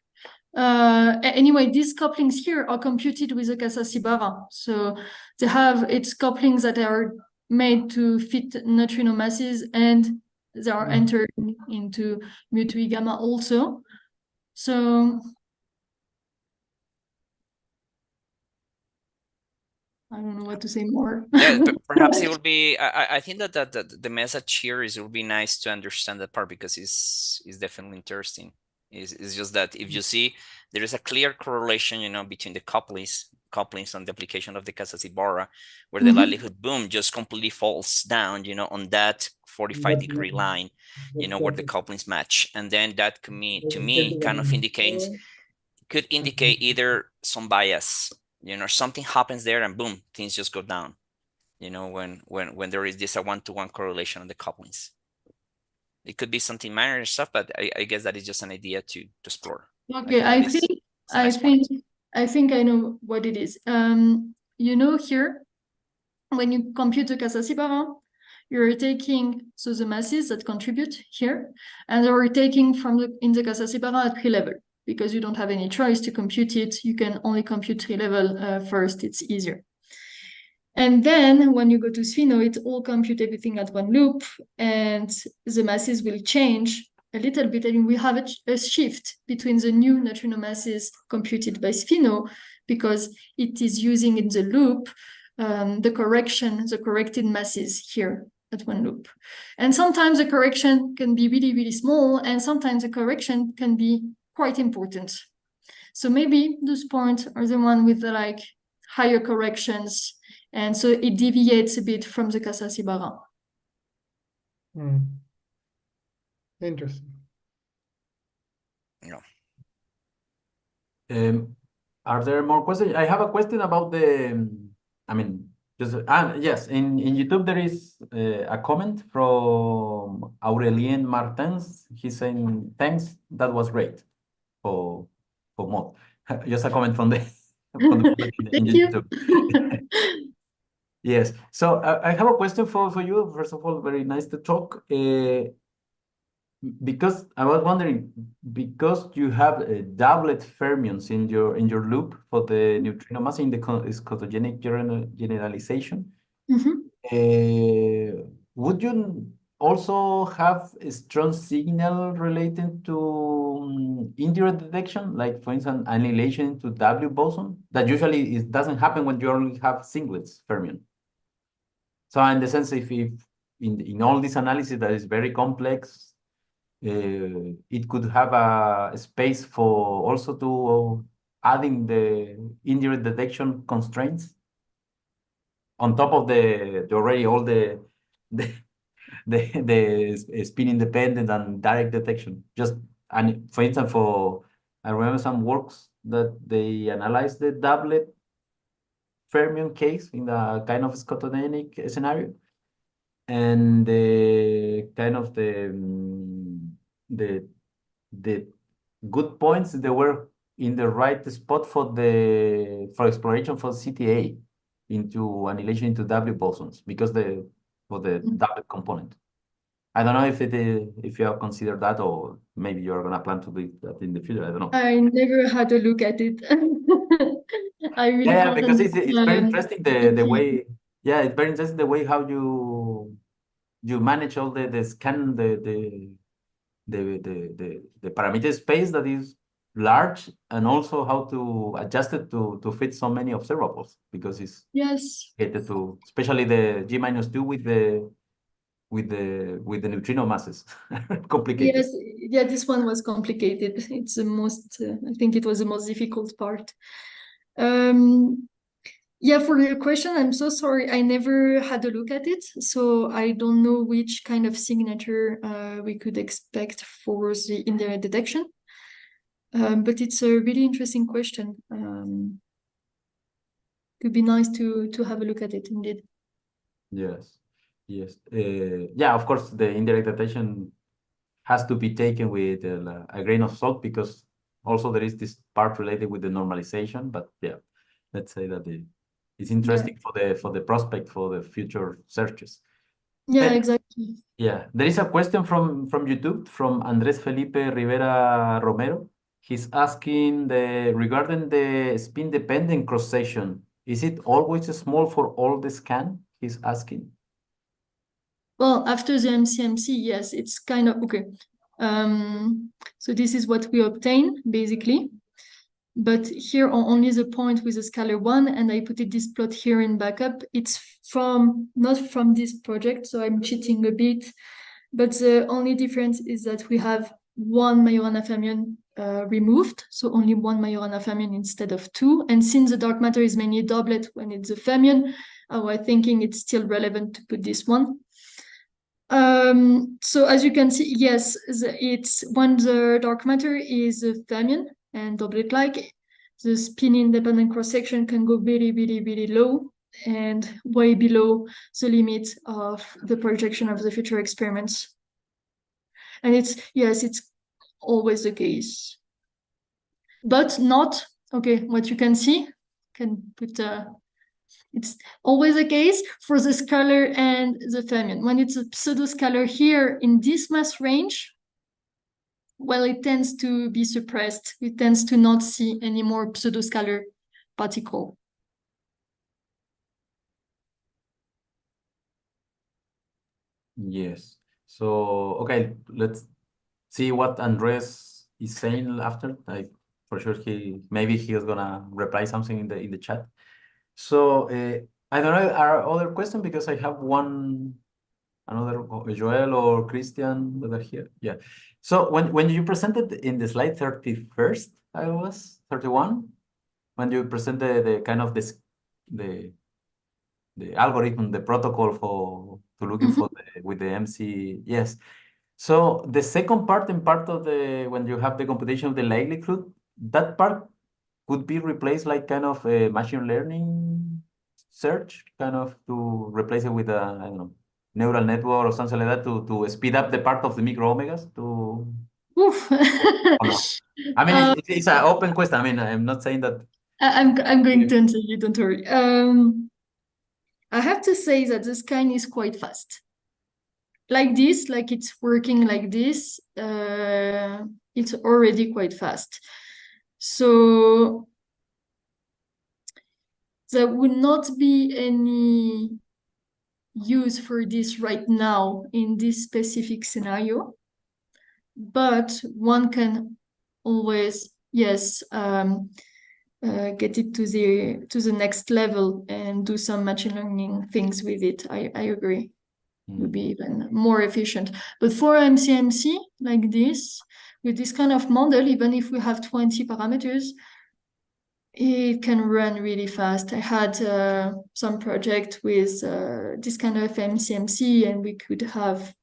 Anyway, these couplings here are computed with a Casasi-Bara. So they have its couplings that are made to fit neutrino masses, and they are entered into mu2e gamma also. So I don't know what to say more. Yeah, but perhaps it will be. I think that the message here is it would be nice to understand that part, because it's definitely interesting. It's just that if you see there is a clear correlation, you know, between the couplings on the application of the Casasi-Bara, where the likelihood boom just completely falls down, you know, on that 45-degree line, you know, where the couplings match, and then that to me kind of could indicate either some bias, you know, something happens there and boom, things just go down, you know, when there is this a one-to-one correlation on the couplings. It could be something minor and stuff, but I guess that is just an idea to explore. Okay, I think I know what it is. You know, here, when you compute the Casasi-Bara, you're taking the masses that contribute here, and we're taking from in the Casasi-Bara at 3 level, because you don't have any choice to compute it. You can only compute 3 level first. It's easier. And then when you go to Spheno, it all compute everything at one loop, and the masses will change a little bit, and we have a shift between the new neutrino masses computed by Spheno, because it is using in the loop the corrected masses here at one loop. And sometimes the correction can be really, really small, and sometimes the correction can be quite important. So maybe those points are the one with the like higher corrections, and so it deviates a bit from the Casasi-Bara. Interesting. Yeah. Are there more questions? I have a question about the, I mean, just yes, in YouTube there is a comment from Aurelien Martins. He's saying, thanks, that was great for mod. Just a comment from the in YouTube. Yes, so I have a question for you. First of all, very nice to talk. Because I was wondering, because you have doublet fermions in your loop for the neutrino mass in the scotogenic generalization, would you also have a strong signal related to indirect detection, like for instance annihilation to W boson, that usually it doesn't happen when you only have singlets fermion? So in the sense, if in all this analysis that is very complex, it could have a space for also to adding the indirect detection constraints on top of the already all the spin independent and direct detection. Just, and for instance, I remember some works that they analyzed the doublet fermion case in the kind of scotogenic scenario, and the kind of the good points, they were in the right spot for exploration for CTA into annihilation into W bosons, because for the doublet component. I don't know if you have considered that, or maybe you're gonna plan to do that in the future. I don't know. I never had a look at it. I really yeah, because it's very interesting the way. Yeah, it's very interesting the way how you manage all the scan the parameter space that is large, and also how to adjust it to fit so many observables, because it's related to especially the g-2 with the neutrino masses. Complicated. Yes, yeah, this one was complicated. It's the most, I think it was the most difficult part. Yeah, for your question, I'm so sorry. I never had a look at it, so I don't know which kind of signature we could expect for the indirect detection. But it's a really interesting question. It would be nice to have a look at it, indeed. Yes. Yes. Yeah, of course, the indirect attention has to be taken with a grain of salt, because also there is this part related with the normalization. But yeah, let's say that it's interesting for the prospect for the future searches. Yeah, And exactly. yeah, there is a question from YouTube from Andres Felipe Rivera Romero. He's asking regarding the spin dependent cross section. Is it always small for all the scan? He's asking. Well, after the MCMC, yes, it's kind of okay. So this is what we obtain basically. But here on only the point with the scalar 1, and I put this plot here in backup. It's not from this project, so I'm cheating a bit. But the only difference is that we have one Majorana fermion removed, so only one Majorana fermion instead of two. And since the dark matter is mainly a doublet when it's a fermion, I was thinking it's still relevant to put this one. So as you can see, yes, it's when the dark matter is a fermion and doublet-like, the spin-independent cross-section can go really, really, really low and way below the limit of the projection of the future experiments. And it's always the case. But not, okay, what you can see, can put it's always the case for the scalar and the fermion. When it's a pseudo-scalar here in this mass range, well, it tends to be suppressed. It tends to not see any more pseudo-scalar particle. Yes. So, okay, let's see what Andres is saying after. For sure maybe he is gonna reply something in the chat. So I don't know, are other questions, because I have another Joel or Christian that are here. Yeah. So when you presented in the slide 31st, I was 31, when you presented the kind of the algorithm, the protocol to looking for with the MC. Yes. So the second part and part of when you have the computation of the likelihood, that part could be replaced like kind of a machine learning search, kind of to replace it with a, I don't know, neural network or something like that to speed up the part of the micro omegas to. Oof. Or no? I mean, it's an open question. I mean, I'm not saying that. I'm going to answer you, don't worry. I have to say that the scan is quite fast. Like this, like it's working like this, it's already quite fast. So there would not be any use for this right now in this specific scenario, but one can always, yes, get it to the next level and do some machine learning things with it. I agree. Would be even more efficient. But for MCMC, like this, with this kind of model, even if we have 20 parameters, it can run really fast. I had some project with this kind of MCMC, and we could have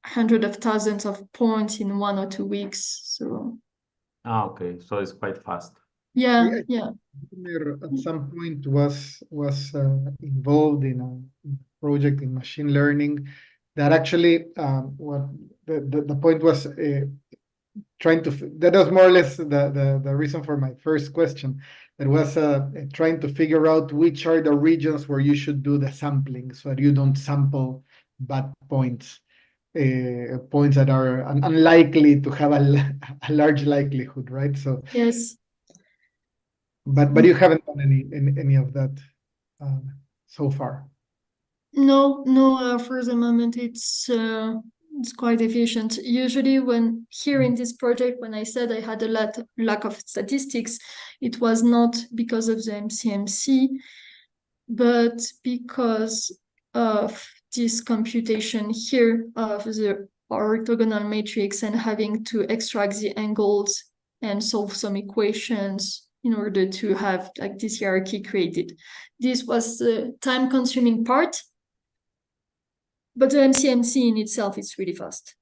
hundreds of thousands of points in 1 or 2 weeks. So. Okay, so it's quite fast. Yeah. At some point was involved in a project in machine learning that actually what the point was trying to, that was more or less the reason for my first question, that was trying to figure out which are the regions where you should do the sampling so that you don't sample bad points, points that are unlikely to have a large likelihood, right? So yes. But you haven't done any of that so far. No, for the moment it's quite efficient. Usually when here in this project, when I said I had a lack of statistics, it was not because of the MCMC, but because of this computation here of the orthogonal matrix and having to extract the angles and solve some equations in order to have like this hierarchy created. This was the time-consuming part. But the MCMC in itself is really fast.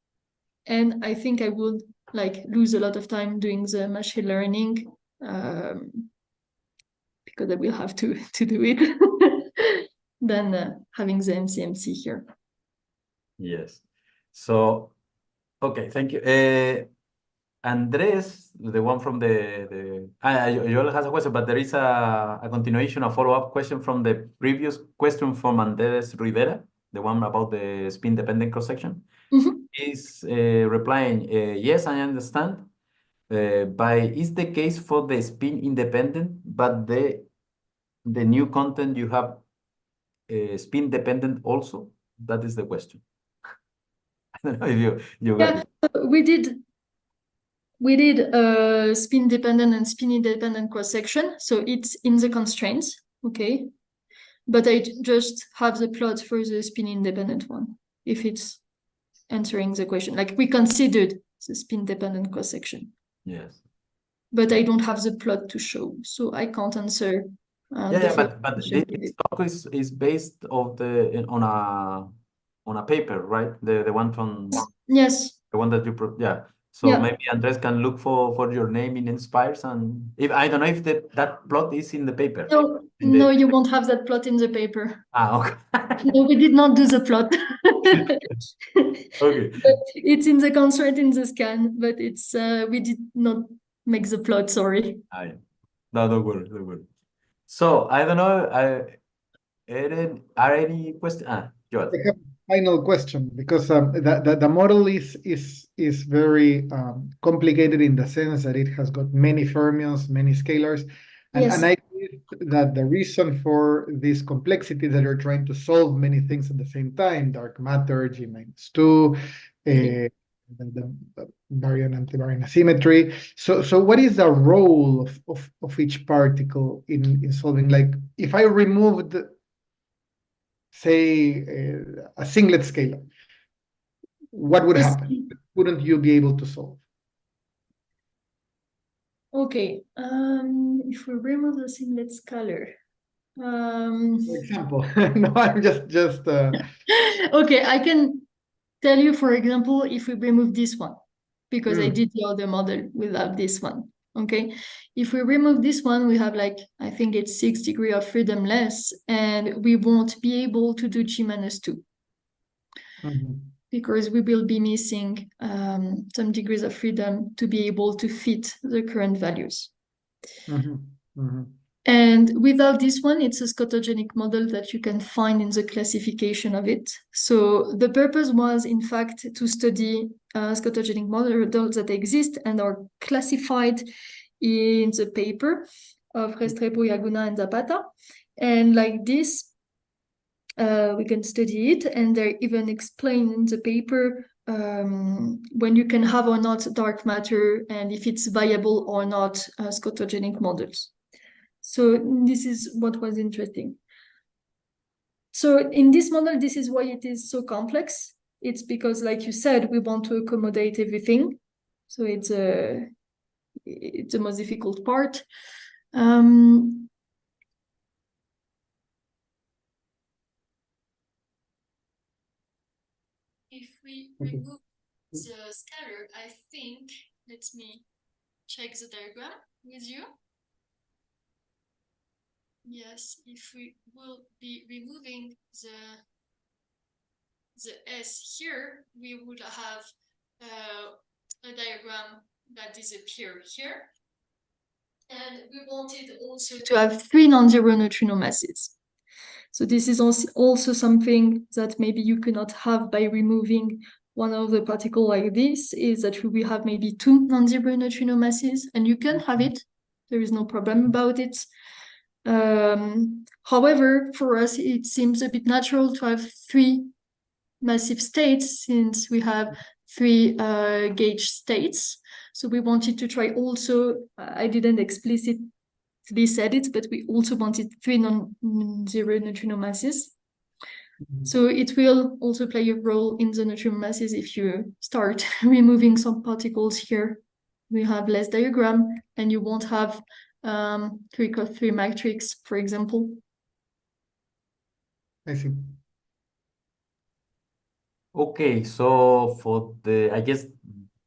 And I think I would like lose a lot of time doing the machine learning because I will have to do it. than having the MCMC here. Yes. So, okay, thank you. Andres, the one from Joel has a question, but there is a continuation, a follow-up question from the previous question from Andres Rivera, the one about the spin-dependent cross-section. Is replying, yes, I understand. But is the case for the spin-independent, but the new content you have spin-dependent also? That is the question. I don't know if you got it. We did spin dependent and spin independent cross section, so it's in the constraints, okay. But I just have the plot for the spin independent one, if it's answering the question. Like we considered the spin dependent cross section. Yes. But I don't have the plot to show, so I can't answer. But this talk is based on a paper, right? The one from yes. The one that you So maybe Andres can look for your name in Inspires, and if I don't know if that plot is in the paper. No, you won't have that plot in the paper. Okay. No, we did not do the plot. Okay. But it's in the constraint in the scan, but it's we did not make the plot, sorry. No, don't worry. So I don't know. Are any questions? Joel. I have a final question, because the model is very complicated in the sense that it has got many fermions, many scalars, and I think that the reason for this complexity that you're trying to solve many things at the same time, dark matter, g-2, the baryon antibaryon asymmetry. So what is the role of each particle in solving? Like if I removed, say, a singlet scalar, what would happen? Wouldn't you be able to solve? Okay, if we remove the singlet scalar, for example, no, I'm just okay, I can tell you, for example, if we remove this one, because I did the other model without this one. Okay, if we remove this one, we have like, I think it's 6 degrees of freedom less, and we won't be able to do g-2. Because we will be missing some degrees of freedom to be able to fit the current values. And without this one, it's a scotogenic model that you can find in the classification of it. So the purpose was, in fact, to study scotogenic models that exist and are classified in the paper of Restrepo, Yaguna, and Zapata. And like this, we can study it, and they even explain in the paper when you can have or not dark matter, and if it's viable or not scotogenic models. So this is what was interesting. So in this model, this is why it is so complex. It's because, like you said, we want to accommodate everything. So it's the most difficult part. If we remove the scalar, I think, let me check the diagram with you. Yes, if we will be removing the S here, we would have a diagram that disappears here. And we wanted also to have 3 non-zero neutrino masses. So this is also something that maybe you cannot have by removing one of the particles like this, is that we have maybe 2 non-zero neutrino masses, and you can have it. There is no problem about it. However, for us, it seems a bit natural to have 3 massive states, since we have 3 gauge states. So we wanted to try also, I didn't explicitly said it, but we also wanted 3 non-zero neutrino masses. So it will also play a role in the neutrino masses if you start removing some particles here. We have less diagram, and you won't have 3x3 matrix, for example. I see. Okay, so for I guess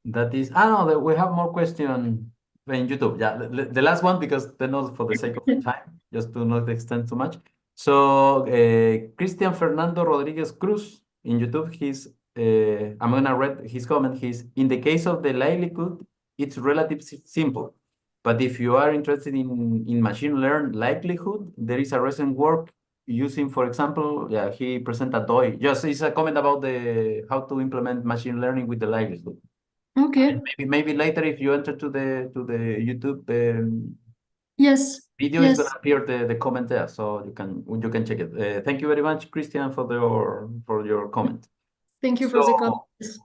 that is, no, we have more question in YouTube. Yeah, the last one, because then also for the sake of time, just to not extend too much. So Cristian Fernando Rodriguez Cruz in YouTube, I'm gonna read his comment. He's in the case of the likelihood, it's relatively simple. But if you are interested in machine learning likelihood, there is a recent work using, for example, he presented a toy. Just it's a comment about the how to implement machine learning with the likelihood. Okay. Maybe later if you enter to the YouTube Yes. video is Yes. gonna appear the comment there, so you can check it. Thank you very much, Christian, for your comment. Thank you for the comments.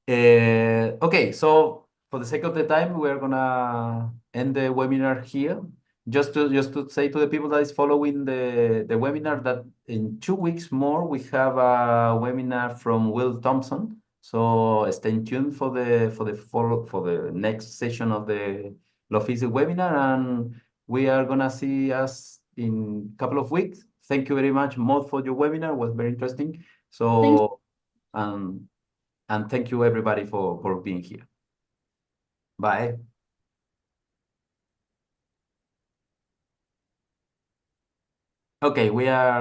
Okay, so for the sake of the time, we're gonna end the webinar here. Just to say to the people that is following the webinar that in 2 weeks more we have a webinar from Will Thompson. So stay tuned for the next session of the lawphysics webinar, and we are gonna see us in a couple of weeks. Thank you very much, Maud, for your webinar. It was very interesting. So and thank you everybody for being here. Bye. Okay, we are